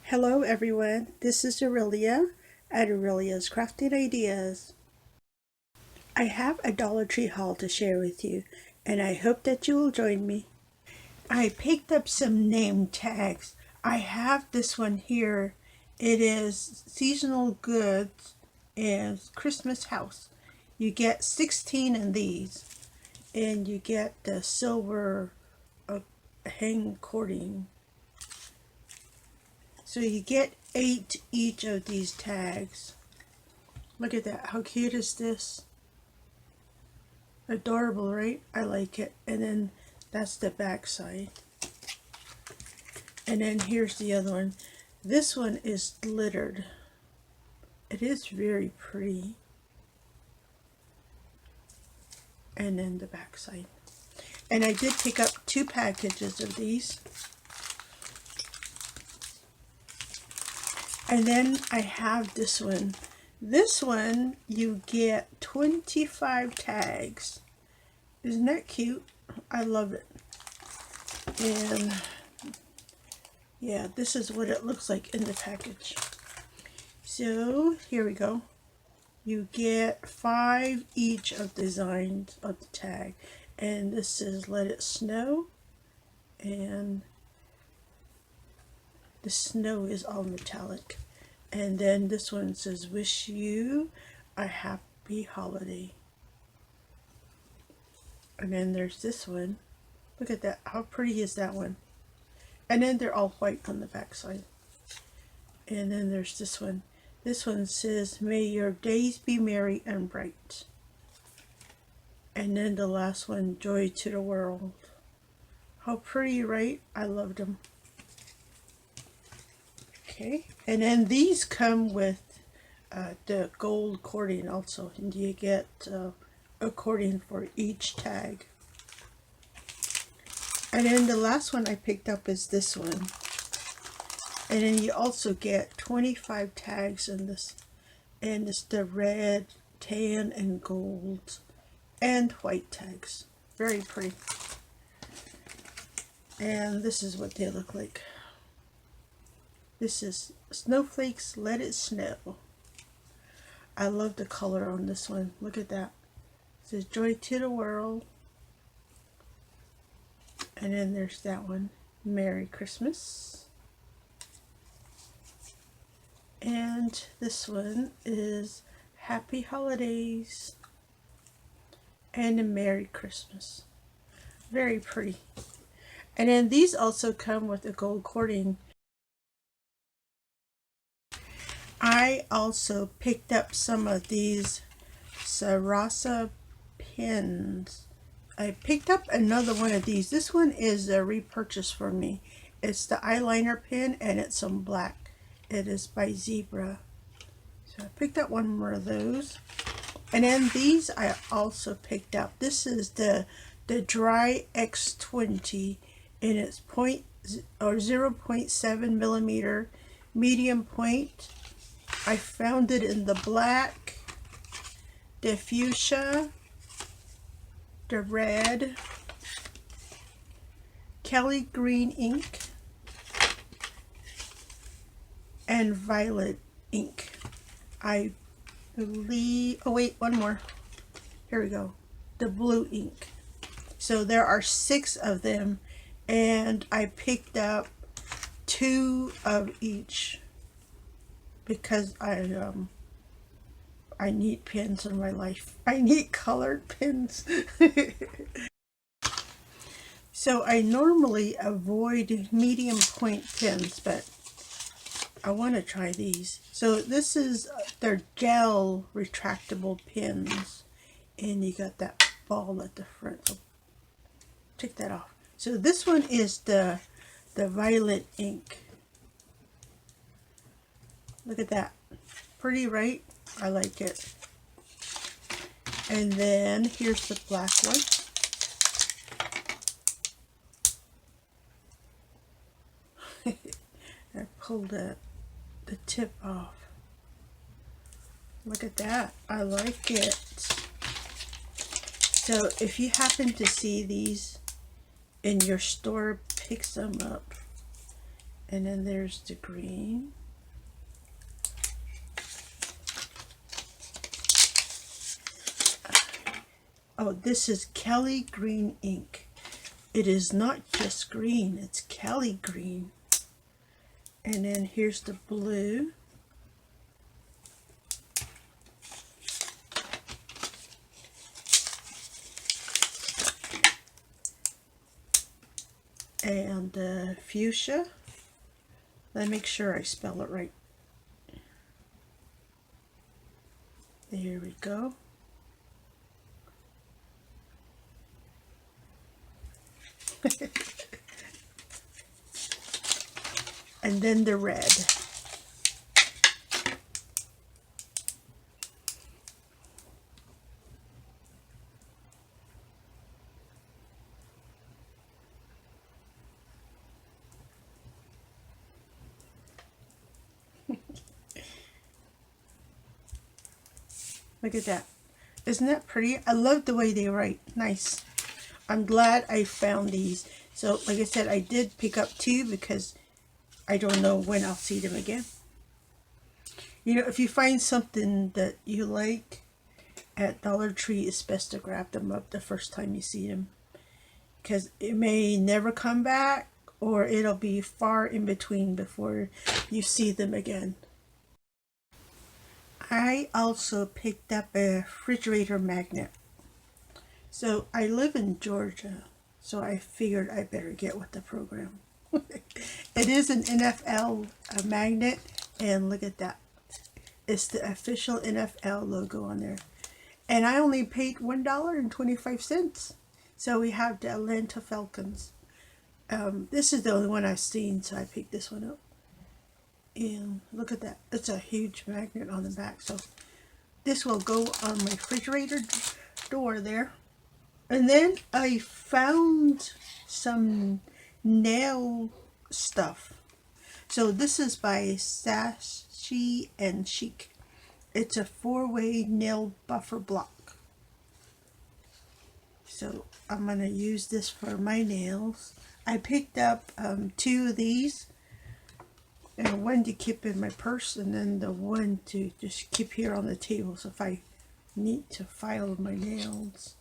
Hello everyone, this is Aurelia at Aurelia's Crafting Ideas. I have a Dollar Tree haul to share with you, and I hope that you will join me. I picked up some name tags. I have this one here. It is seasonal goods and Christmas house. You get 16 in these, and you get the silver hang cording. So you get 8 each of these tags. Look at that. How cute is this? Adorable, right? I like it. And then that's the back side. And then here's the other one. This one is glittered. It is very pretty. And then the back side. And I did pick up 2 packages of these. And then I have this one. This one, you get 25 tags. Isn't that cute? I love it. And yeah, this is what it looks like in the package. So here we go. You get 5 each of designs of the tag. And this is Let It Snow. And the snow is all metallic. And then this one says, Wish you a happy holiday. And then there's this one. Look at that. How pretty is that one? And then they're all white on the back side. And then there's this one. This one says, May your days be merry and bright. And then the last one, Joy to the world. How pretty, right? I loved them. Okay, and then these come with the gold cording also, and you get a cording for each tag. And then the last one I picked up is this one, and then you also get 25 tags in this, and it's the red, tan, and gold, and white tags. Very pretty. And this is what they look like. This is Snowflakes, Let It Snow. I love the color on this one. Look at that. It says Joy to the World. And then there's that one, Merry Christmas. And this one is Happy Holidays and a Merry Christmas. Very pretty. And then these also come with a gold cording. I also picked up some of these Sarasa pins. I picked up another one of these. This one is a repurchase for me. It's the eyeliner pin and it's in black. It is by Zebra. So I picked up one more of those. And then these I also picked up. This is the Dry X20 and it's 0.7 millimeter medium point. I found it in the black, the fuchsia, the red, Kelly green ink, and violet ink. I believe, oh wait, one more. Here we go. The blue ink. So there are 6 of them, and I picked up 2 of each. Because I need pins in my life. I need colored pins. So I normally avoid medium point pins, but I want to try these. So this is their gel retractable pins, and you got that ball at the front. So take that off. So this one is the violet ink. Look at that. Pretty, right? I like it. And then here's the black one. I pulled the tip off. Look at that. I like it. So if you happen to see these in your store, pick some up. And then there's the green. Oh, this is Kelly Green ink. It is not just green, it's Kelly Green. And then here's the blue. And fuchsia. Let me make sure I spell it right. There we go. And then the red. Look at that. Isn't that pretty? I love the way they write. Nice. I'm glad I found these. So, like I said, I did pick up 2 because I don't know when I'll see them again. You know, if you find something that you like at Dollar Tree, it's best to grab them up the first time you see them. Because it may never come back, or it'll be far in between before you see them again. I also picked up a refrigerator magnet. So I live in Georgia, so I figured I better get with the program. It is an NFL magnet, and look at that. It's the official NFL logo on there. And I only paid $1.25. So we have the Atlanta Falcons. This is the only one I've seen, so I picked this one up. And look at that. It's a huge magnet on the back. So this will go on my refrigerator door there. And then I found some nail stuff. So this is by Sassy and Chic. It's a 4-way nail buffer block. So I'm going to use this for my nails. I picked up 2 of these. And one to keep in my purse, and then the one to just keep here on the table so if I need to file my nails.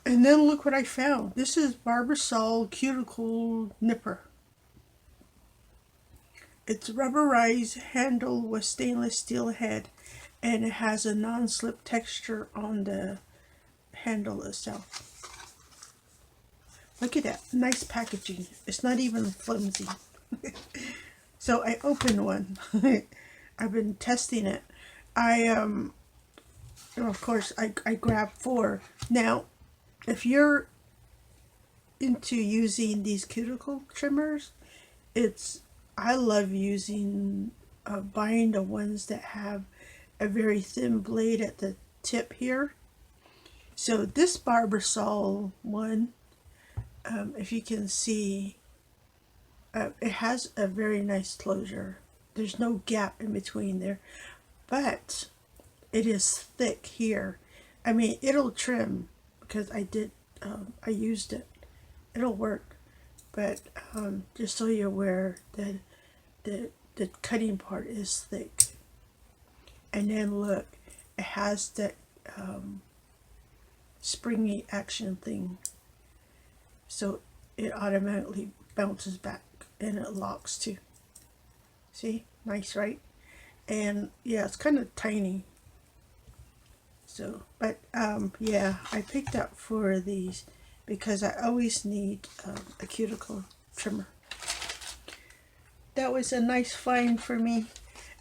And then look what I found. This is Barbasol Cuticle Nipper. It's rubberized handle with stainless steel head, and it has a non-slip texture on the handle itself. Look at that. Nice packaging. It's not even flimsy. So I opened one. I've been testing it. Of course, I grabbed 4. Now, if you're into using these cuticle trimmers, I love using, buying the ones that have a very thin blade at the tip here. So this Barbasol one, if you can see, it has a very nice closure. There's no gap in between there, but it is thick here. I mean, it'll trim because I used it. It'll work, but just so you're aware that the cutting part is thick. And then look, it has that springy action thing. So it automatically bounces back and it locks too. See? Nice, right? And yeah, it's kind of tiny. So, but yeah, I picked up 4 of these because I always need a cuticle trimmer. That was a nice find for me.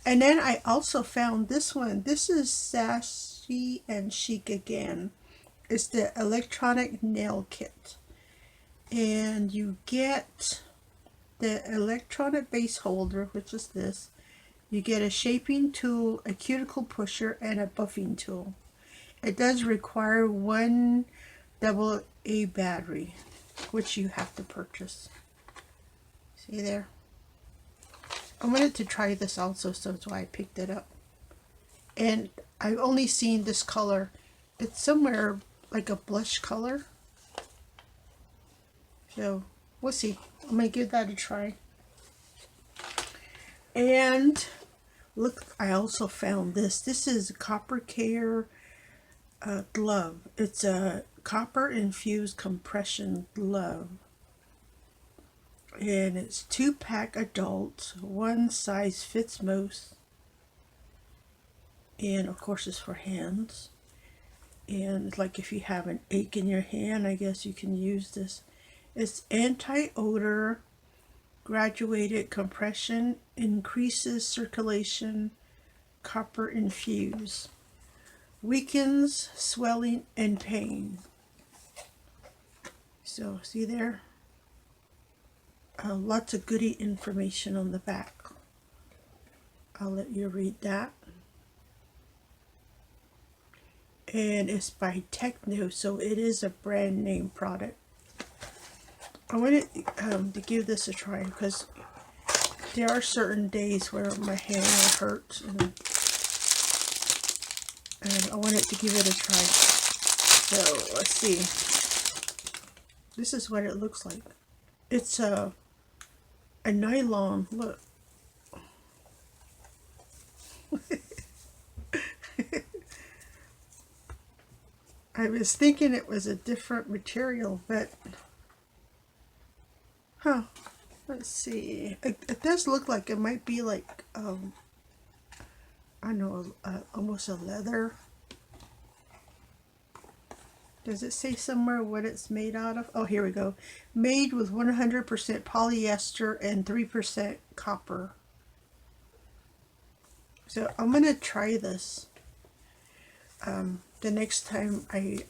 And then I also found this one. This is Sassy and Chic again. It's the electronic nail kit. And you get the electronic base holder, which is this. You get a shaping tool, a cuticle pusher, and a buffing tool. It does require 1 AA battery, which you have to purchase. See there? I wanted to try this also, so that's why I picked it up. And I've only seen this color. It's somewhere like a blush color. So, We'll see. I'm going to give that a try. And look, I also found this. This is a Copper Care glove. It's a copper infused compression glove. And it's 2-pack adults. One size fits most. And of course it's for hands. And like if you have an ache in your hand, I guess you can use this. It's anti-odor, graduated compression, increases circulation, copper infused, weakens swelling and pain. So see there? Lots of goody information on the back. I'll let you read that. And it's by Techno, so it is a brand name product. I wanted to give this a try because there are certain days where my hand hurts, and I wanted to give it a try. So let's see. This is what it looks like. It's a nylon. Look. I was thinking it was a different material, but let's see. It does look like it might be like I don't know, almost a leather. Does it say somewhere what it's made out of? Oh, here we go. Made with 100% polyester and 3% copper. So I'm gonna try this. The next time I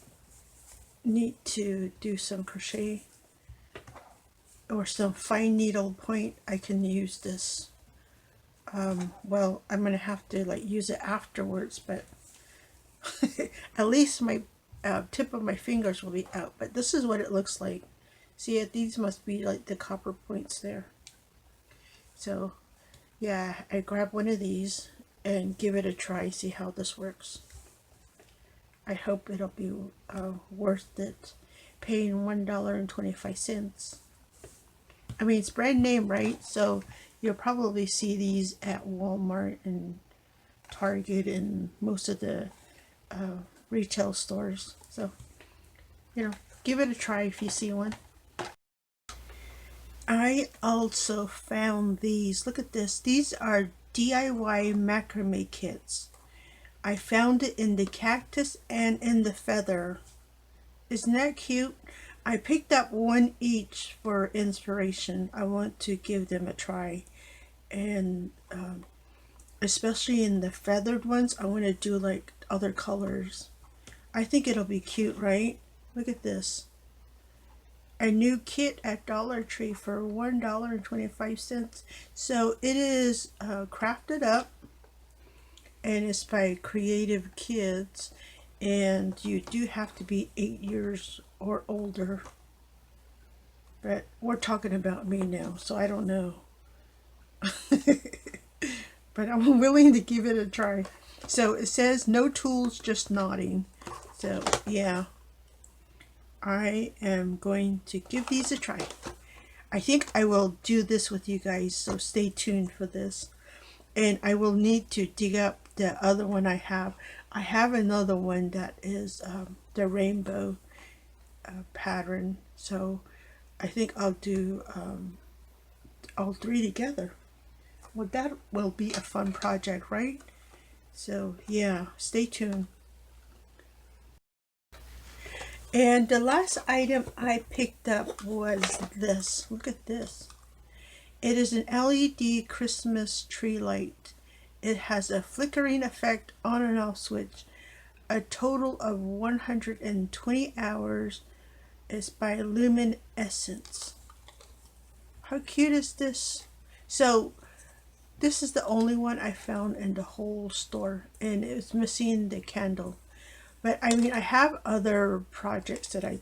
need to do some crochet or some fine needle point, I can use this. Well, I'm gonna have to like use it afterwards, but at least my tip of my fingers will be out. But this is what it looks like. See, these must be like the copper points there. So yeah, I grab one of these and give it a try, see how this works. I hope it'll be worth it, paying $1.25. I mean, it's brand name, right? So you'll probably see these at Walmart and Target and most of the retail stores. So, you know, give it a try if you see one. I also found these. Look at this. These are DIY macrame kits. I found it in the cactus and in the feather. Isn't that cute? I picked up one each for inspiration. I want to give them a try. And especially in the feathered ones, I want to do like other colors. I think it'll be cute, right? Look at this. A new kit at Dollar Tree for $1.25. So it is crafted up. And it's by Creative Kids, and you do have to be 8 years or older. But we're talking about me now, so I don't know. But I'm willing to give it a try. So it says no tools, just nodding. So yeah, I am going to give these a try. I think I will do this with you guys, so stay tuned for this. And I will need to dig up the other one I have. I have another one that is the rainbow pattern. So I think I'll do all three together. Well, that will be a fun project, right? So yeah, stay tuned. And the last item I picked up was this. Look at this. It is an LED Christmas tree light. It has a flickering effect on and off switch. A total of 120 hours. It's by Luminescence. How cute is this? So this is the only one I found in the whole store, and it's missing the candle. But I mean, I have other projects that I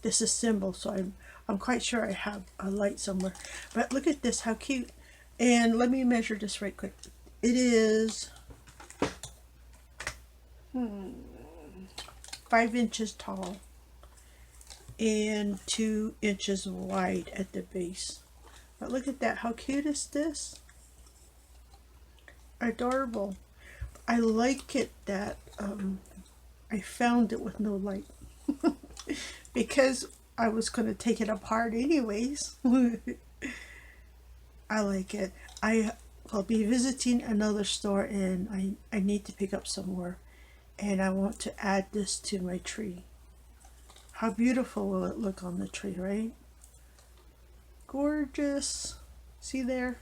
disassemble, so I'm quite sure I have a light somewhere. But look at this, how cute. And let me measure this right quick. It is 5 inches tall. and 2 inches wide at the base. But look at that, how cute is this? Adorable. I like it that I found it with no light because I was going to take it apart anyways. I like it. I'll be visiting another store and I need to pick up some more. And I want to add this to my tree. How beautiful will it look on the tree, right? Gorgeous. See there?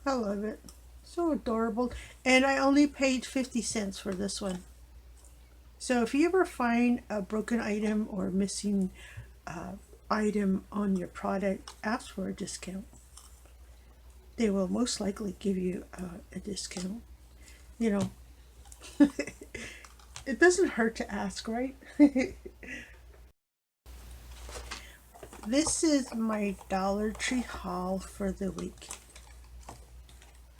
I love it. So adorable. And I only paid 50 cents for this one. So if you ever find a broken item or missing item on your product, ask for a discount. They will most likely give you a discount. You know, it doesn't hurt to ask, right? This is my Dollar Tree haul for the week.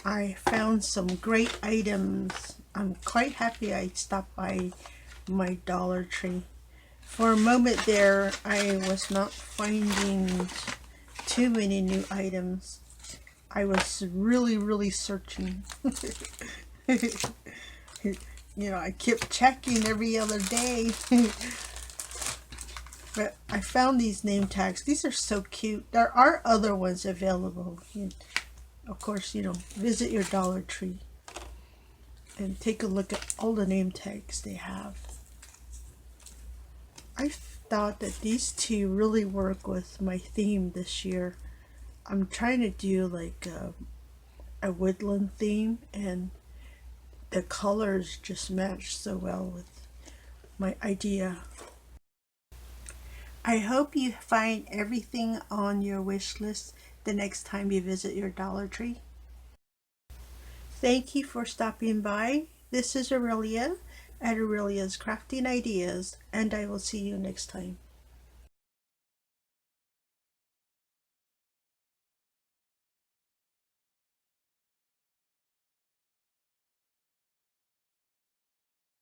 I found some great items. I'm quite happy I stopped by my Dollar Tree. For a moment there, I was not finding too many new items. I was really searching. You know, I kept checking every other day. But I found these name tags. These are so cute. There are other ones available. Of course, you know, visit your Dollar Tree and take a look at all the name tags they have. I thought that these two really work with my theme this year. I'm trying to do like a woodland theme, and the colors just match so well with my idea. I hope you find everything on your wish list the next time you visit your Dollar Tree. Thank you for stopping by. This is Aurelia at Aurelia's Crafting Ideas, and I will see you next time.